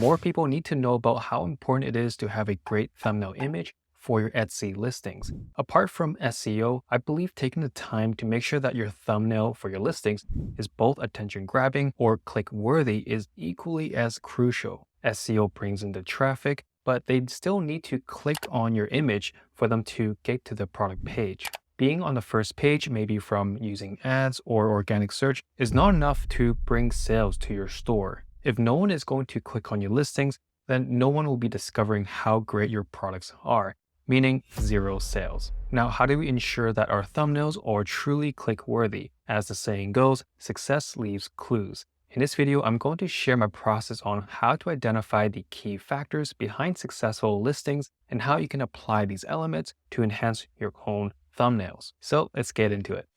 More people need to know about how important it is to have a great thumbnail image for your Etsy listings. Apart from SEO, I believe taking the time to make sure that your thumbnail for your listings is both attention grabbing or click worthy is equally as crucial. SEO brings in the traffic, but they still need to click on your image for them to get to the product page. Being on the first page, maybe from using ads or organic search, is not enough to bring sales to your store. If no one is going to click on your listings, then no one will be discovering how great your products are, meaning zero sales. Now, how do we ensure that our thumbnails are truly click-worthy? As the saying goes, success leaves clues. In this video, I'm going to share my process on how to identify the key factors behind successful listings and how you can apply these elements to enhance your own thumbnails. So let's get into it.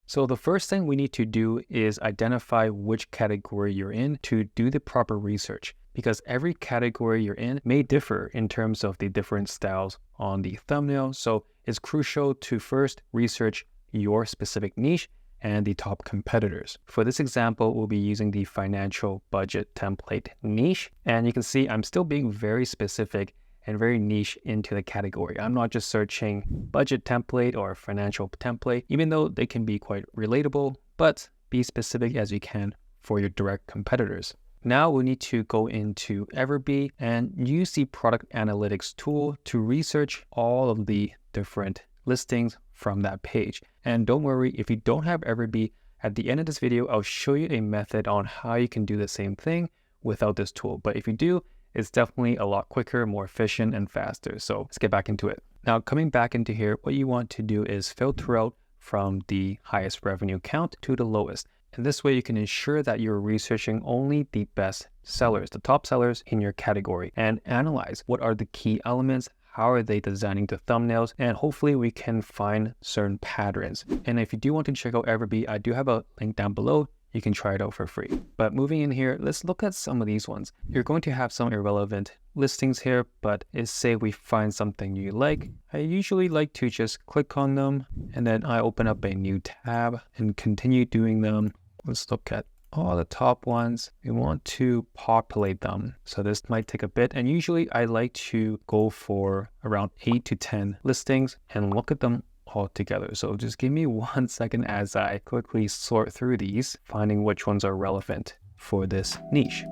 So the first thing we need to do is identify which category you're in to do the proper research, because every category you're in may differ in terms of the different styles on the thumbnail. So it's crucial to first research your specific niche and the top competitors. For this example, we'll be using the financial budget template niche. And you can see I'm still being very specific and very niche into the category. I'm not just searching budget template or financial template, even though they can be quite relatable, but be specific as you can for your direct competitors. Now we need to go into Everbee and use the product analytics tool to research all of the different listings from that page. And don't worry, if you don't have Everbee, at the end of this video, I'll show you a method on how you can do the same thing without this tool. But if you do, it's definitely a lot quicker, more efficient, and faster. So let's get back into it. Now, coming back into here, what you want to do is filter out from the highest revenue count to the lowest. And this way you can ensure that you're researching only the best sellers, the top sellers in your category, and analyze what are the key elements, how are they designing the thumbnails, and hopefully we can find certain patterns. And if you do want to check out Everbee, I do have a link down below. You can try it out for free. But moving in here, let's look at some of these ones. You're going to have some irrelevant listings here, but let's say we find something you like. I usually like to just click on them and then I open up a new tab and continue doing them. Let's look at all the top ones. We want to populate them. So this might take a bit. And usually I like to go for around 8 to 10 listings and look at them all together. So just give me 1 second as I quickly sort through these, finding which ones are relevant for this niche.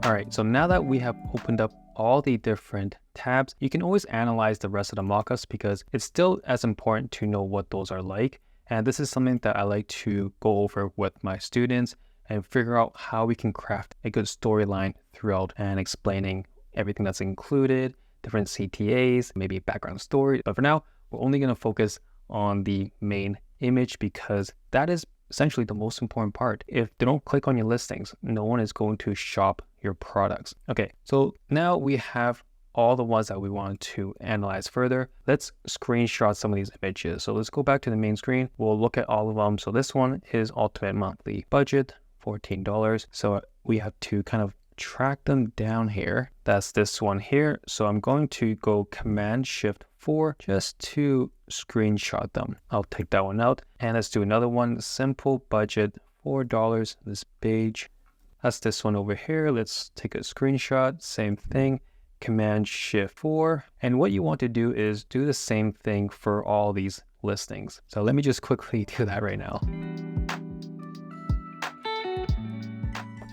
All right, so now that we have opened up all the different tabs, you can always analyze the rest of the mockups because it's still as important to know what those are like. And this is something that I like to go over with my students and figure out how we can craft a good storyline throughout and explaining everything that's included, different CTAs, maybe a background story. But for now, we're only going to focus on the main image because that is essentially the most important part. If they don't click on your listings, no one is going to shop your products. Okay, so now we have all the ones that we want to analyze further. Let's screenshot some of these images. So let's go back to the main screen. We'll look at all of them. So this one is ultimate monthly budget, $14. So we have to kind of track them down here. That's this one here. So I'm going to go Command-Shift-4 just to screenshot them. I'll take that one out. And let's do another one, simple budget, $4, this page. That's this one over here. Let's take a screenshot, same thing, Command-Shift-4. And what you want to do is do the same thing for all these listings. So let me just quickly do that right now.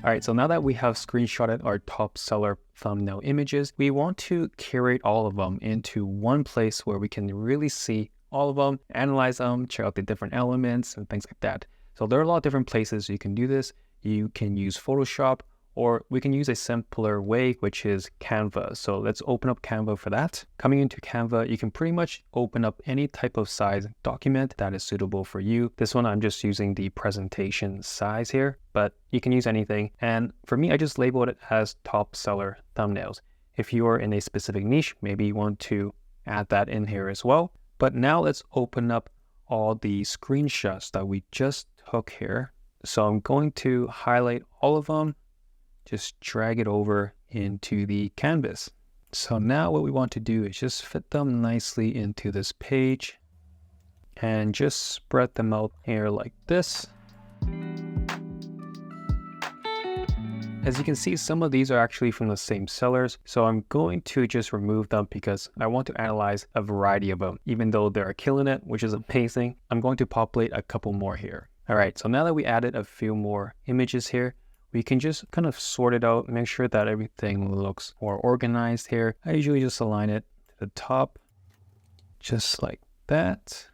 All right, so now that we have screenshotted our top seller thumbnail images, we want to curate all of them into one place where we can really see all of them, analyze them, check out the different elements and things like that. So there are a lot of different places you can do this. You can use Photoshop, or we can use a simpler way, which is Canva. So let's open up Canva for that. Coming into Canva, you can pretty much open up any type of size document that is suitable for you. This one, I'm just using the presentation size here, but you can use anything. And for me, I just labeled it as top seller thumbnails. If you are in a specific niche, maybe you want to add that in here as well. But now let's open up all the screenshots that we just took here. So I'm going to highlight all of them, just drag it over into the canvas. So now what we want to do is just fit them nicely into this page. and just spread them out here like this. As you can see, some of these are actually from the same sellers, so I'm going to just remove them because I want to analyze a variety of them. Even though they're killing it, which is amazing, I'm going to populate a couple more here. All right, so now that we added a few more images here, we can just kind of sort it out, make sure that everything looks more organized here. I usually just align it to the top, just like that.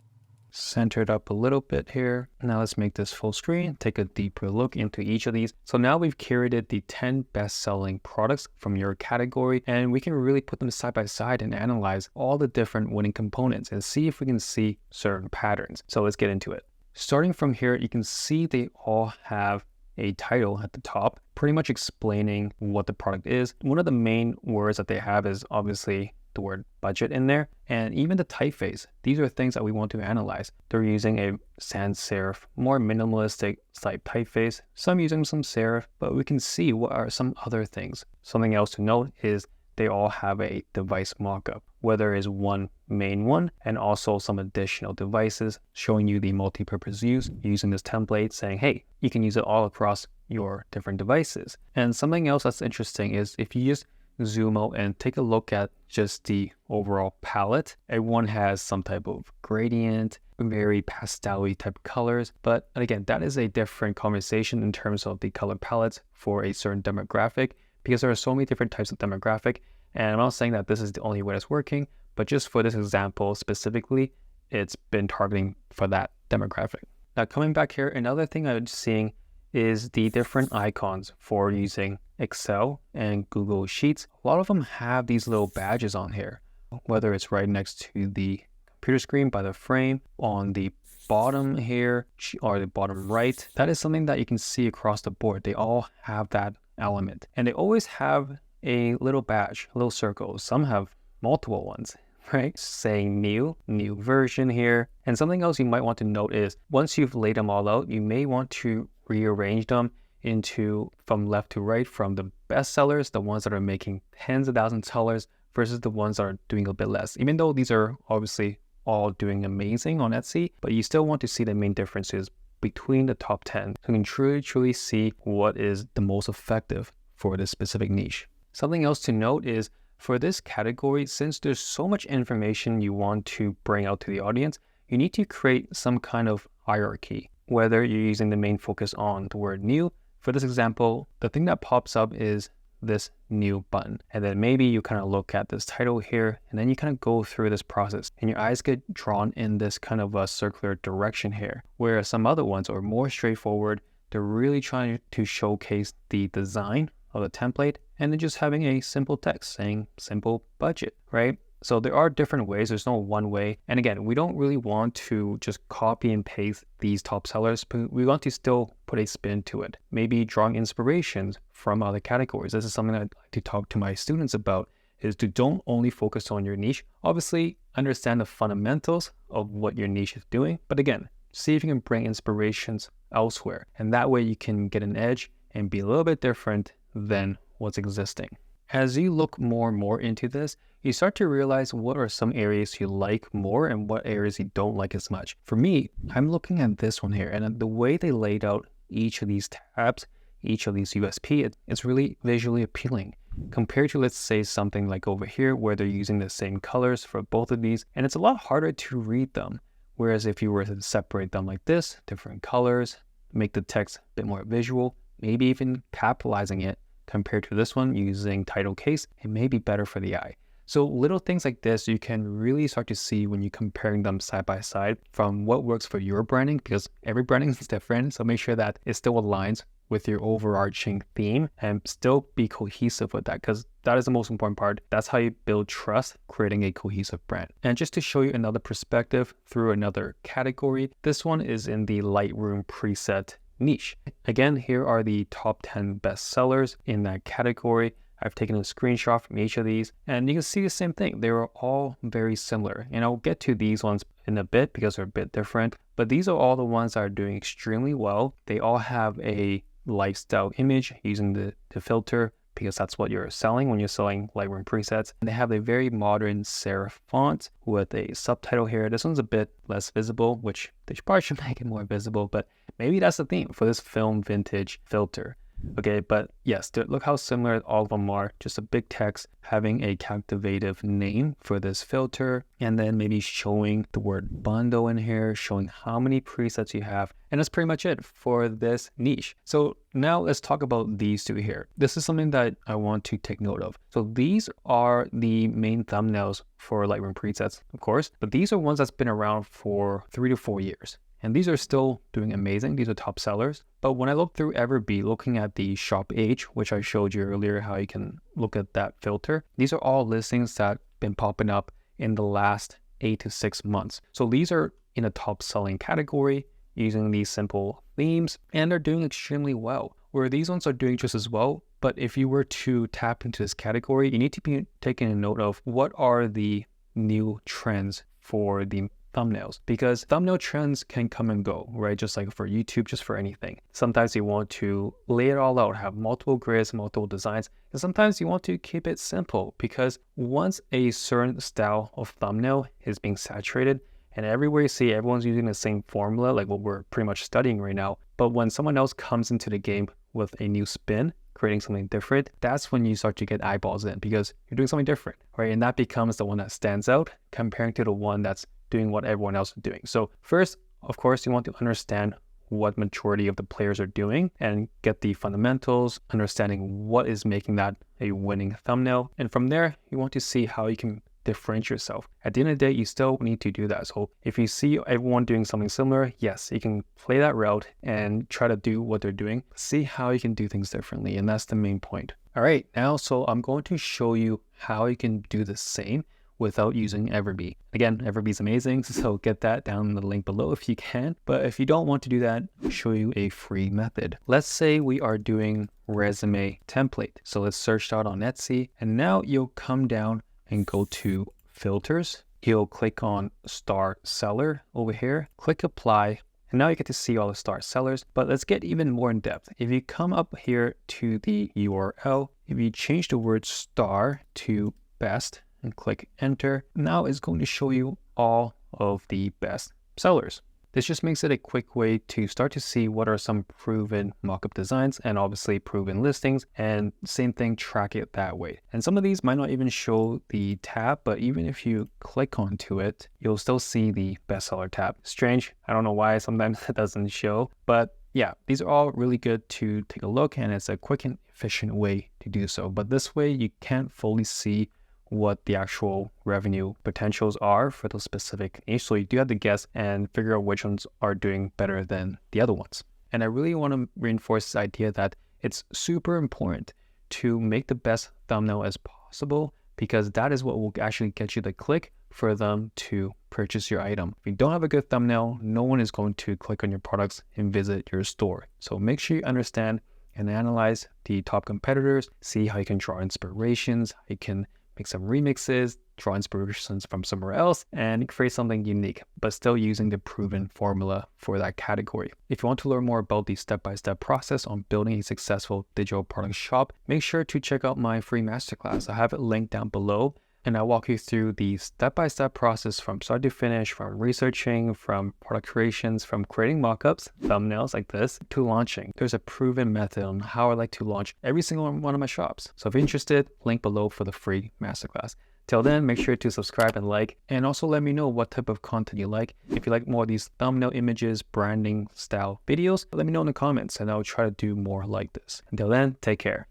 Center it up a little bit here. Now let's make this full screen, take a deeper look into each of these. So now we've curated the 10 best-selling products from your category, and we can really put them side by side and analyze all the different winning components and see if we can see certain patterns. So let's get into it. Starting from here, you can see they all have a title at the top, pretty much explaining what the product is. One of the main words that they have is obviously the word budget in there, and even the typeface. These are things that we want to analyze. They're using a sans serif, more minimalistic type typeface, some using some serif, but we can see what are some other things. Something else to note is they all have a device mockup, where there is one main one and also some additional devices showing you the multi-purpose use using this template, saying, hey, you can use it all across your different devices. And something else that's interesting is if you just zoom out and take a look at just the overall palette, everyone has some type of gradient, very pastel-y type colors. But again, that is a different conversation in terms of the color palettes for a certain demographic, because there are so many different types of demographic. And I'm not saying that this is the only way it's working, but just for this example specifically, it's been targeting for that demographic. Now coming back here, another thing I'm seeing is the different icons for using Excel and Google Sheets. A lot of them have these little badges on here, whether it's right next to the computer screen by the frame, on the bottom here, or the bottom right. That is something that you can see across the board. They all have that element, and they always have a little badge, a little circle. Some have multiple ones, right? Saying new version here. And something else you might want to note is once you've laid them all out, you may want to rearrange them into from left to right, from the best sellers, the ones that are making tens of thousands of dollars, versus the ones that are doing a bit less. Even though these are obviously all doing amazing on Etsy, but you still want to see the main differences between the top 10 so you can truly see what is the most effective for this specific niche. Something else to note is for this category, since there's so much information you want to bring out to the audience, you need to create some kind of hierarchy, whether you're using the main focus on the word new. For this example, the thing that pops up is this new button. And then maybe you kind of look at this title here, and then you kind of go through this process and your eyes get drawn in this kind of a circular direction here, where some other ones are more straightforward. They're really trying to showcase the design of the template and then just having a simple text saying simple budget, right? So there are different ways. There's no one way. And again, we don't really want to just copy and paste these top sellers, but we want to still put a spin to it. Maybe drawing inspirations from other categories. This is something I'd like to talk to my students about, is to don't only focus on your niche. Obviously, understand the fundamentals of what your niche is doing. But again, see if you can bring inspirations elsewhere. And that way you can get an edge and be a little bit different than what's existing. As you look more and more into this, you start to realize what are some areas you like more and what areas you don't like as much. For me, I'm looking at this one here, and the way they laid out each of these tabs, each of these USP, it's really visually appealing compared to, let's say, something like over here where they're using the same colors for both of these, and it's a lot harder to read them. Whereas if you were to separate them like this, different colors, make the text a bit more visual, maybe even capitalizing it compared to this one using title case, it may be better for the eye. So little things like this, you can really start to see when you're comparing them side by side from what works for your branding, because every branding is different. So make sure that it still aligns with your overarching theme and still be cohesive with that, because that is the most important part. That's how you build trust, creating a cohesive brand. And just to show you another perspective through another category, this one is in the Lightroom preset niche. Again, here are the top 10 best sellers in that category. I've taken a screenshot from each of these, and you can see the same thing. They were all very similar. And I'll get to these ones in a bit because they're a bit different, but these are all the ones that are doing extremely well. They all have a lifestyle image using the filter, because that's what you're selling when you're selling Lightroom presets. And they have a very modern serif font with a subtitle here. This one's a bit less visible, which they probably should make it more visible, but maybe that's the theme for this film vintage filter. Okay, but yes, look how similar all of them are. Just a big text having a captivative name for this filter, and then maybe showing the word bundle in here, showing how many presets you have. And that's pretty much it for this niche. So now let's talk about these two here. This is something that I want to take note of. So these are the main thumbnails for Lightroom presets, of course, but these are ones that's been around for 3 to 4 years. And these are still doing amazing. These are top sellers. But when I look through Everbee, looking at the shop age, which I showed you earlier, how you can look at that filter, these are all listings that have been popping up in the last 8 to 6 months. So these are in a top selling category using these simple themes, and they're doing extremely well. Where these ones are doing just as well, but if you were to tap into this category, you need to be taking a note of what are the new trends for the thumbnails, because thumbnail trends can come and go, right? Just like for YouTube, just for anything. Sometimes you want to lay it all out, have multiple grids, multiple designs, and sometimes you want to keep it simple, because once a certain style of thumbnail is being saturated and everywhere you see everyone's using the same formula, like what we're pretty much studying right now, but when someone else comes into the game with a new spin, creating something different, that's when you start to get eyeballs in, because you're doing something different, right? And that becomes the one that stands out comparing to the one that's doing what everyone else is doing. So first, of course, you want to understand what majority of the players are doing and get the fundamentals, understanding what is making that a winning thumbnail. And from there, you want to see how you can differentiate yourself. At the end of the day, you still need to do that. So if you see everyone doing something similar, yes, you can play that route and try to do what they're doing. See how you can do things differently. And that's the main point. All right, now, so I'm going to show you how you can do the same without using Everbee. Again, Everbee's amazing, so get that down in the link below if you can. But if you don't want to do that, I'll show you a free method. Let's say we are doing resume template. So let's search that on Etsy. And now you'll come down and go to filters. You'll click on star seller over here, click apply. And now you get to see all the star sellers, but let's get even more in depth. If you come up here to the URL, if you change the word star to best, and click enter, now it's going to show you all of the best sellers. This just makes it a quick way to start to see what are some proven mockup designs and obviously proven listings, and same thing, track it that way. And some of these might not even show the tab, but even if you click onto it, you'll still see the bestseller tab. Strange, I don't know why sometimes it doesn't show, but yeah, these are all really good to take a look, and it's a quick and efficient way to do so. But this way you can't fully see what the actual revenue potentials are for those specific niche. So you do have to guess and figure out which ones are doing better than the other ones. And I really want to reinforce this idea that it's super important to make the best thumbnail as possible, because that is what will actually get you the click for them to purchase your item. If you don't have a good thumbnail, no one is going to click on your products and visit your store. So make sure you understand and analyze the top competitors, see how you can draw inspirations, how you can make some remixes, draw inspirations from somewhere else, and create something unique, but still using the proven formula for that category. If you want to learn more about the step-by-step process on building a successful digital product shop, make sure to check out my free masterclass. I have it linked down below, and I'll walk you through the step-by-step process from start to finish, from researching, from product creations, from creating mockups, thumbnails like this, to launching. There's a proven method on how I like to launch every single one of my shops. So if you're interested, link below for the free masterclass. Till then, make sure to subscribe and like, and also let me know what type of content you like. If you like more of these thumbnail images, branding style videos, let me know in the comments, and I'll try to do more like this. Until then, take care.